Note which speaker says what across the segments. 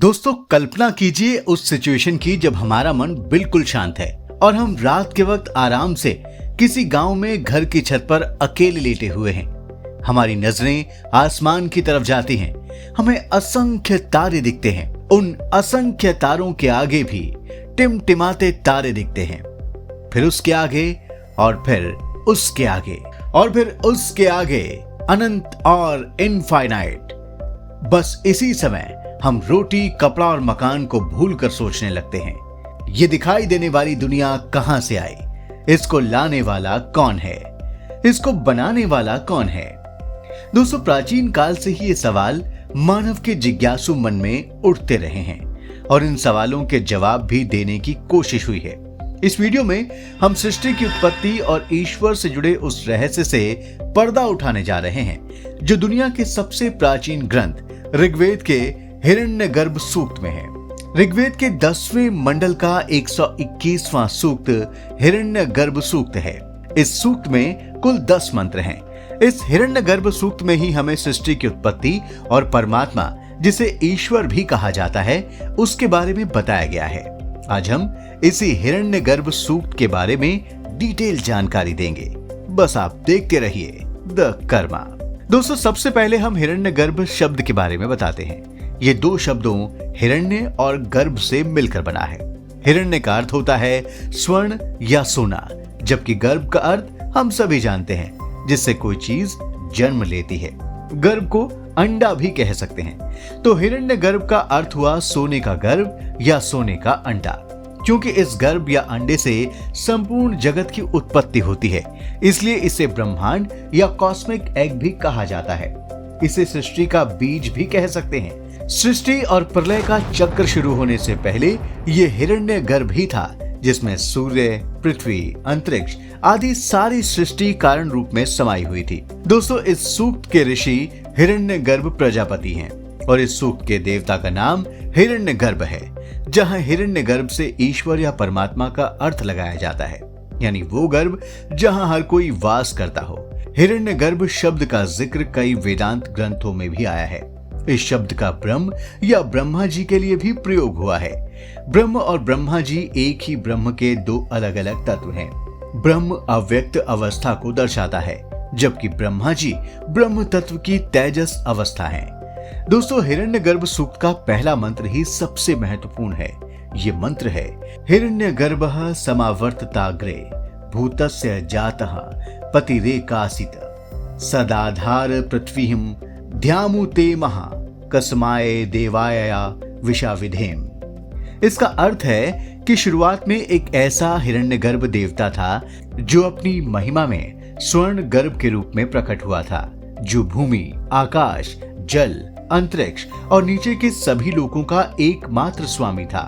Speaker 1: दोस्तों, कल्पना कीजिए उस सिचुएशन की जब हमारा मन बिल्कुल शांत है और हम रात के वक्त आराम से किसी गांव में घर की छत पर अकेले लेटे हुए हैं। हमारी नजरें आसमान की तरफ जाती हैं। हमें असंख्य तारे दिखते हैं। उन असंख्य तारों के आगे भी टिमटिमाते तारे दिखते हैं। फिर उसके आगे और फिर उसके आगे और फिर उसके आगे अनंत और इनफाइनाइट। बस इसी समय हम रोटी, कपड़ा और मकान को भूलकर सोचने लगते हैं, ये दिखाई देने वाली दुनिया कहां से आई? इसको लाने वाला कौन है? इसको बनाने वाला कौन है? दोस्तों, प्राचीन काल से ही ये सवाल मानव के जिज्ञासु मन में उठते रहे हैं और इन सवालों के जवाब भी देने की कोशिश हुई है। इस वीडियो में हम सृष्टि की उत्पत्ति और ईश्वर से जुड़े उस रहस्य से पर्दा उठाने जा रहे हैं जो दुनिया के सबसे प्राचीन ग्रंथ ऋग्वेद के हिरण्यगर्भ सूक्त में है। ऋग्वेद के 10वें मंडल का 121वां सूक्त हिरण्यगर्भ सूक्त है। इस सूक्त में कुल 10 मंत्र हैं। इस हिरण्यगर्भ सूक्त में ही हमें सृष्टि की उत्पत्ति और परमात्मा, जिसे ईश्वर भी कहा जाता है, उसके बारे में बताया गया है। आज हम इसी हिरण्यगर्भ सूक्त के बारे में डिटेल जानकारी देंगे। बस आप देखते रहिए द कर्मा। दोस्तों, सबसे पहले हम हिरण्यगर्भ शब्द के बारे में बताते हैं। ये दो शब्दों हिरण्य और गर्भ से मिलकर बना है। हिरण्य का अर्थ होता है स्वर्ण या सोना, जबकि गर्भ का अर्थ हम सभी जानते हैं, जिससे कोई चीज जन्म लेती है। गर्भ को अंडा भी कह सकते हैं। तो हिरण्य गर्भ का अर्थ हुआ सोने का गर्भ या सोने का अंडा। क्योंकि इस गर्भ या अंडे से संपूर्ण जगत की उत्पत्ति होती है, इसलिए इसे ब्रह्मांड या कॉस्मिक एग भी कहा जाता है। इसे सृष्टि का बीज भी कह सकते हैं। सृष्टि और प्रलय का चक्र शुरू होने से पहले ये हिरण्य गर्भ ही था, जिसमें सूर्य, पृथ्वी, अंतरिक्ष आदि सारी सृष्टि कारण रूप में समाई हुई थी। दोस्तों, इस सूक्त के ऋषि हिरण्यगर्भ प्रजापति हैं और इस सूक्त के देवता का नाम हिरण्यगर्भ है। जहां हिरण्यगर्भ से ईश्वर या परमात्मा का अर्थ लगाया जाता है, यानी वो गर्भ जहां हर कोई वास करता हो। हिरण्यगर्भ शब्द का जिक्र कई वेदांत ग्रंथों में भी आया है। इस शब्द का ब्रह्म या ब्रह्मा जी के लिए भी प्रयोग हुआ है। ब्रह्म और ब्रह्मा जी एक ही ब्रह्म के दो अलग अलग तत्व हैं। ब्रह्म अव्यक्त अवस्था को दर्शाता है, जबकि ब्रह्मा जी ब्रह्म तत्व की तेजस अवस्था है। दोस्तों, हिरण्यगर्भ सूक्त का पहला मंत्र ही सबसे महत्वपूर्ण है। ये मंत्र है हिरण्यगर्भः समावर्तताग्रे भूतस्य जातः पतिरेकासित सदाधार पृथ्वीं ध्यामु ते महा कस्माय देवाया विषाविधेम। इसका अर्थ है कि शुरुआत में एक ऐसा हिरण्यगर्भ देवता था जो अपनी महिमा में स्वर्ण गर्भ के रूप में प्रकट हुआ था, जो भूमि, आकाश, जल, अंतरिक्ष और नीचे के सभी लोगों का एकमात्र स्वामी था।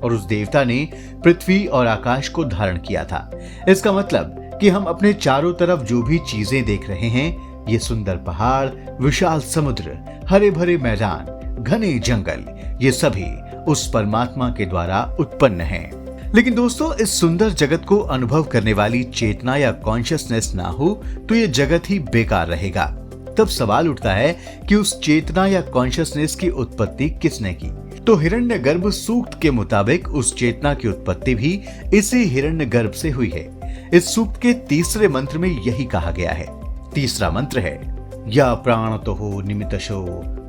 Speaker 1: और उस देवता ने पृथ्वी और आकाश को धारण किया था। इसका मतलब कि हम अपने चारों तरफ जो भी चीजें देख रहे हैं, ये सुंदर पहाड़, विशाल समुद्र, हरे भरे मैदान, घने जंगल, ये सभी उस परमात्मा के द्वारा उत्पन्न हैं। लेकिन दोस्तों, इस सुंदर जगत को अनुभव करने वाली चेतना या कॉन्शियसनेस ना हो तो ये जगत ही बेकार रहेगा। तब सवाल उठता है कि उस चेतना या कॉन्शियसनेस की उत्पत्ति किसने की? तो हिरण्यगर्भ सूक्त के मुताबिक उस चेतना की उत्पत्ति भी इसी हिरण्यगर्भ से हुई है। इस सूक्त के तीसरे मंत्र में यही कहा गया है। तीसरा मंत्र है या प्राणतो निमितशो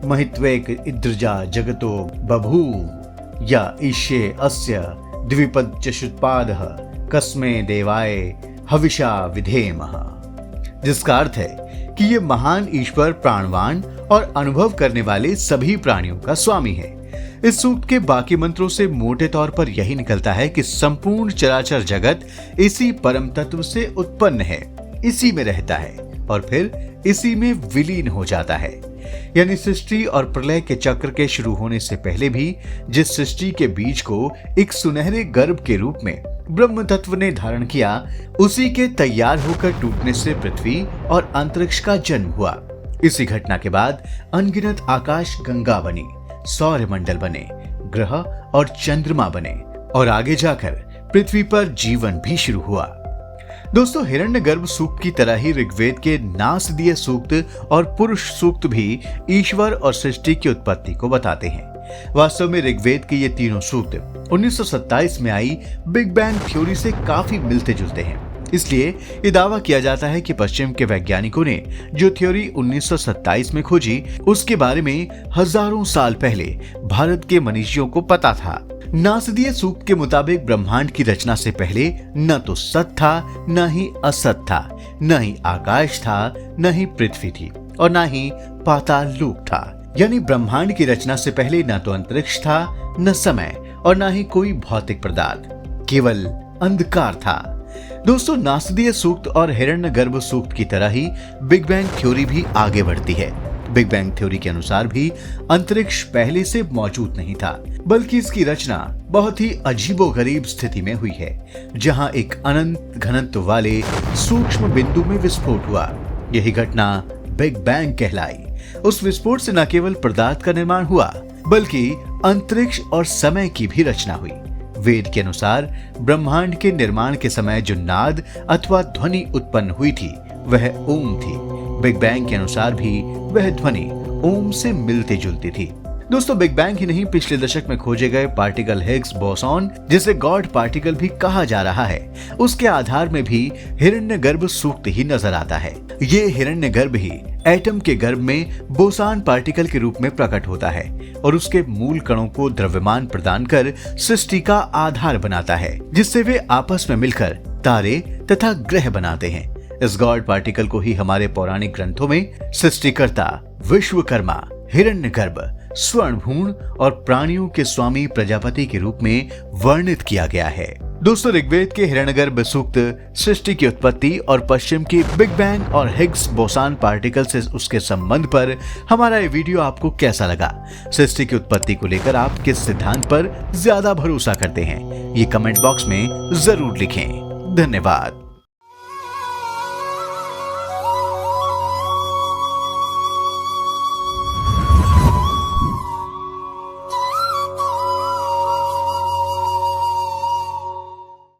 Speaker 1: महित्वेक इद्रजा जगतो बभूव या ईशे अस्य द्विपदचुष्पादः कस्मे देवाय हविषा विधेमः। जिसका अर्थ है कि ये महान ईश्वर प्राणवान और अनुभव करने वाले सभी प्राणियों का स्वामी है। इस सूक्त के बाकी मंत्रों से मोटे तौर पर यही निकलता है कि संपूर्ण चराचर जगत इसी परम तत्व से उत्पन्न है, इसी में रहता है और फिर इसी में विलीन हो जाता है। यानी सृष्टि और प्रलय के चक्र के शुरू होने से पहले भी जिस सृष्टि के बीज को एक सुनहरे गर्भ के रूप में ब्रह्म तत्व ने धारण किया, उसी के तैयार होकर टूटने से पृथ्वी और अंतरिक्ष का जन्म हुआ। इसी घटना के बाद अनगिनत आकाश गंगा बनी, सौरमंडल बने, ग्रह और चंद्रमा बने और आगे जाकर पृथ्वी पर जीवन भी शुरू हुआ। दोस्तों, हिरण्यगर्भ सूक्त की तरह ही ऋग्वेद के नासदीय सूक्त और पुरुष सूक्त भी ईश्वर और सृष्टि की उत्पत्ति को बताते हैं। वास्तव में ऋग्वेद के ये तीनों सूक्त 1927 में आई बिग बैंग थ्योरी से काफी मिलते जुलते हैं। इसलिए ये दावा किया जाता है कि पश्चिम के वैज्ञानिकों ने जो थ्योरी 1927 में खोजी, उसके बारे में हजारों साल पहले भारत के मनीषियों को पता था। नासदीय सूक्त के मुताबिक ब्रह्मांड की रचना से पहले न तो सत था, न ही असत था, न ही आकाश था, न ही पृथ्वी थी और न ही पाताल लोक था। यानी ब्रह्मांड की रचना से पहले न तो अंतरिक्ष था, न समय और न ही कोई भौतिक पदार्थ, केवल अंधकार था। दोस्तों, नासदीय सूक्त और हिरण्यगर्भ सूक्त की तरह ही बिग बैंग थ्योरी भी आगे बढ़ती है। बिग बैंग थ्योरी के अनुसार भी अंतरिक्ष पहले से मौजूद नहीं था, बल्कि इसकी रचना बहुत ही अजीबोगरीब स्थिति में हुई है, जहां एक अनंत घनत्व वाले सूक्ष्म बिंदु में विस्फोट हुआ। यही घटना बिग बैंग कहलाई। उस विस्फोट से न केवल पदार्थ का निर्माण हुआ, बल्कि अंतरिक्ष और समय की भी रचना हुई। वेद के अनुसार ब्रह्मांड के निर्माण के समय जो नाद अथवा ध्वनि उत्पन्न हुई थी, वह ओम थी। बिग बैंग के अनुसार भी वह ध्वनि ओम से मिलती जुलती थी। दोस्तों, बिग बैंग ही नहीं, पिछले दशक में खोजे गए पार्टिकल हिग्स बोसॉन, जिसे गॉड पार्टिकल भी कहा जा रहा है, उसके आधार में भी हिरण्यगर्भ सूक्त ही नजर आता है। ये हिरण्यगर्भ ही एटम के गर्भ में बोसान पार्टिकल के रूप में प्रकट होता है और उसके मूल कणों को द्रव्यमान प्रदान कर सृष्टि का आधार बनाता है, जिससे वे आपस में मिलकर तारे तथा ग्रह बनाते हैं। इस गॉड पार्टिकल को ही हमारे पौराणिक ग्रंथों में सृष्टिकर्ता, विश्वकर्मा, हिरण्यगर्भ, स्वर्णभूण और प्राणियों के स्वामी प्रजापति के रूप में वर्णित किया गया है। दोस्तों, ऋग्वेद के हिरण्यगर्भ सूक्त सृष्टि की उत्पत्ति और पश्चिम की बिग बैंग और हिग्स बोसान पार्टिकल से उसके संबंध पर हमारा ये वीडियो आपको कैसा लगा? सृष्टि की उत्पत्ति को लेकर आप किस सिद्धांत पर ज्यादा भरोसा करते हैं? ये कमेंट बॉक्स में जरूर लिखें। धन्यवाद।